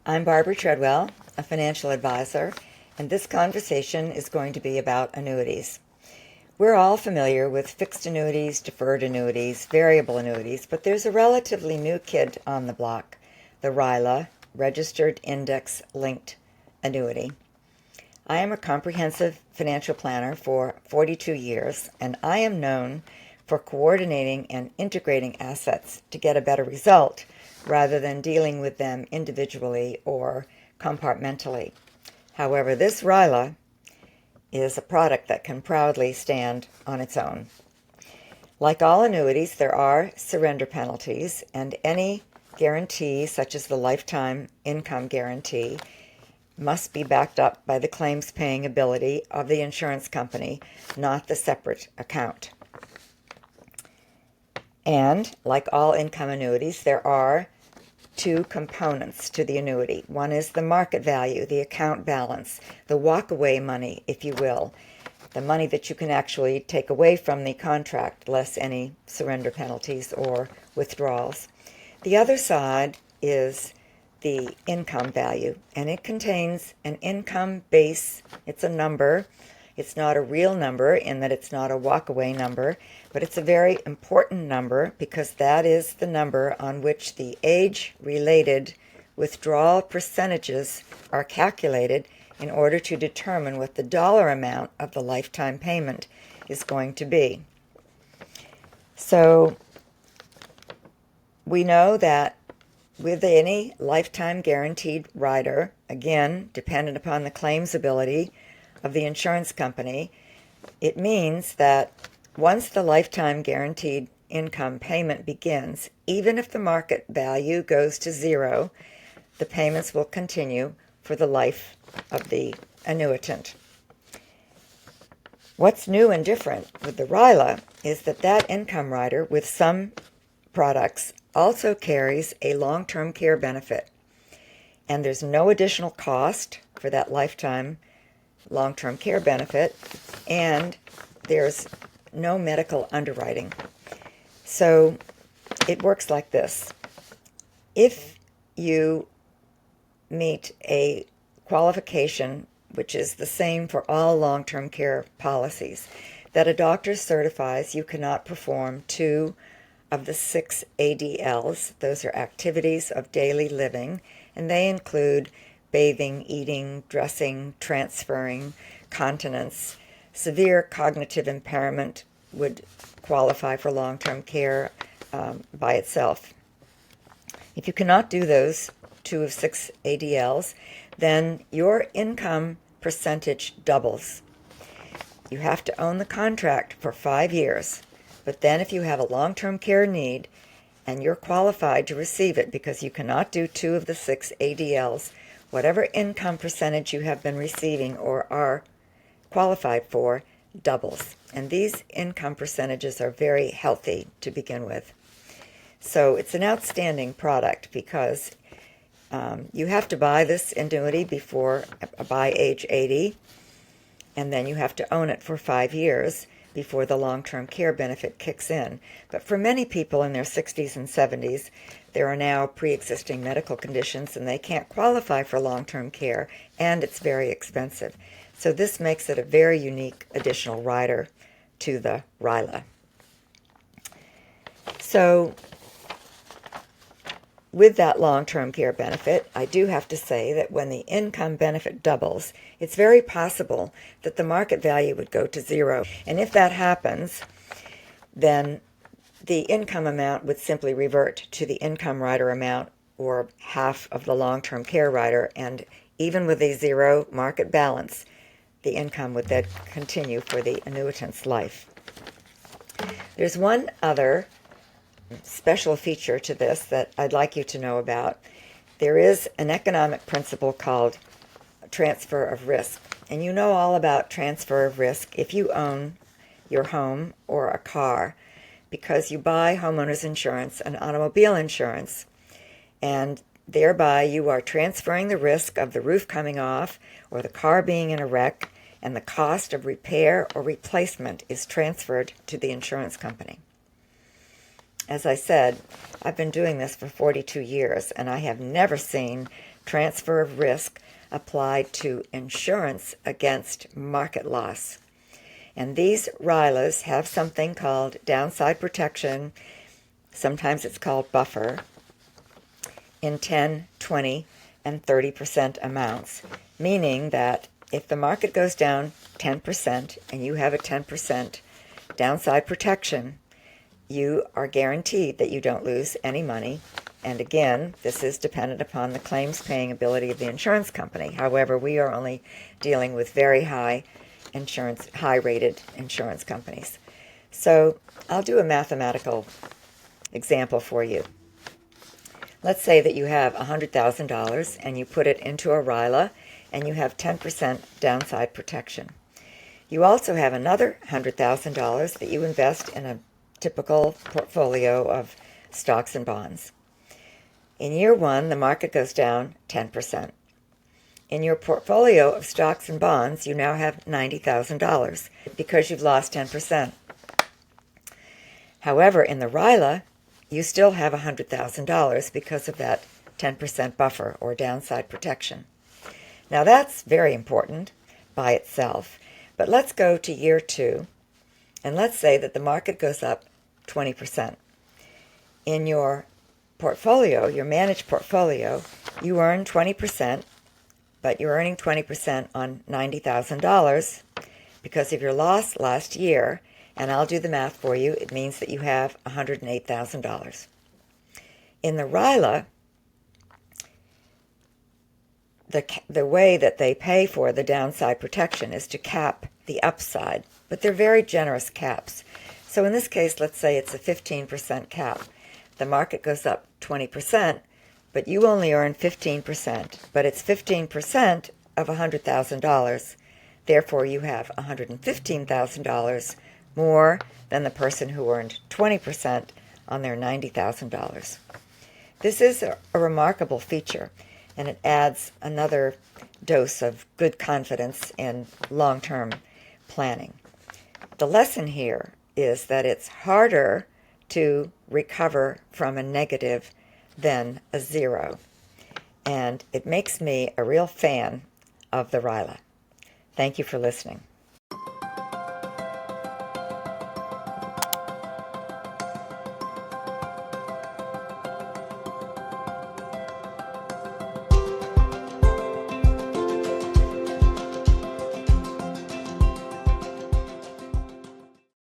I'm Barbara Treadwell, a financial advisor, and this conversation is going to be about annuities. We're all familiar with fixed annuities, deferred annuities, variable annuities, but there's a relatively new kid on the block, the RILA, Registered Index-Linked Annuity. I am a comprehensive financial planner for 42 years, and I am known for coordinating and integrating assets to get a better result rather than dealing with them individually or compartmentally. However, this RILA is a product that can proudly stand on its own. Like all annuities, there are surrender penalties, and any guarantee, such as the lifetime income guarantee, must be backed up by the claims paying ability of the insurance company, not the separate account. And like all income annuities, there are two components to the annuity. One is the market value, the account balance, the walk-away money, if you will, the money that you can actually take away from the contract, less any surrender penalties or withdrawals. The other side is the income value, and it contains an income base. It's a number. It's not a real number in that it's not a walk-away number, but it's a very important number because that is the number on which the age-related withdrawal percentages are calculated in order to determine what the dollar amount of the lifetime payment is going to be. So we know that with any lifetime guaranteed rider, again, dependent upon the claims ability of the insurance company, it means that once the lifetime guaranteed income payment begins, even if the market value goes to zero, the payments will continue for the life of the annuitant. What's new and different with the RILA is that that income rider, with some products, also carries a long-term care benefit, and there's no additional cost for that lifetime long-term care benefit, and there's no medical underwriting. So it works like this. If you meet a qualification, which is the same for all long-term care policies, that a doctor certifies you cannot perform 2 of the 6 ADLs, those are activities of daily living, and they include bathing, eating, dressing, transferring, continence. Severe cognitive impairment would qualify for long-term care by itself. If you cannot do those 2 of 6 ADLs, then your income percentage doubles. You have to own the contract for 5 years, but then if you have a long-term care need and you're qualified to receive it because you cannot do 2 of the 6 ADLs, whatever income percentage you have been receiving or are qualified for doubles. And these income percentages are very healthy to begin with. So it's an outstanding product because you have to buy this annuity by age 80, and then you have to own it for 5 years before the long-term care benefit kicks in. But for many people in their 60s and 70s, there are now pre-existing medical conditions and they can't qualify for long-term care, and it's very expensive. So this makes it a very unique additional rider to the RILA. So with that long-term care benefit, I do have to say that when the income benefit doubles, it's very possible that the market value would go to zero. And if that happens, then the income amount would simply revert to the income rider amount or half of the long-term care rider. And even with a zero market balance, the income would then continue for the annuitant's life. There's one other special feature to this that I'd like you to know about. There is an economic principle called transfer of risk. And you know all about transfer of risk if you own your home or a car, because you buy homeowners insurance and automobile insurance, and thereby you are transferring the risk of the roof coming off or the car being in a wreck, and the cost of repair or replacement is transferred to the insurance company. As I said, I've been doing this for 42 years, and I have never seen transfer of risk applied to insurance against market loss. And these RILAs have something called downside protection, sometimes it's called buffer, in 10, 20, and 30% amounts, meaning that if the market goes down 10% and you have a 10% downside protection, you are guaranteed that you don't lose any money. And again, this is dependent upon the claims paying ability of the insurance company. However, we are only dealing with very high-rated insurance companies. So I'll do a mathematical example for you. Let's say that you have $100,000 and you put it into a RILA and you have 10% downside protection. You also have another $100,000 that you invest in a typical portfolio of stocks and bonds. In year one, the market goes down 10%. In your portfolio of stocks and bonds, you now have $90,000 because you've lost 10%. However, in the RILA, you still have $100,000 because of that 10% buffer or downside protection. Now that's very important by itself, but let's go to year two, and let's say that the market goes up 20%. In your portfolio, your managed portfolio, you earn 20%, but you're earning 20% on $90,000 because of your loss last year, and I'll do the math for you. It means that you have $108,000. In the RILA, the way that they pay for the downside protection is to cap the upside, but they're very generous caps. So in this case, let's say it's a 15% cap. The market goes up 20%, but you only earn 15%, but it's 15% of $100,000. Therefore, you have $115,000 more than the person who earned 20% on their $90,000. This is a remarkable feature, and it adds another dose of good confidence in long-term planning. The lesson here is that it's harder to recover from a negative than a zero, and it makes me a real fan of the RILA. Thank you for listening.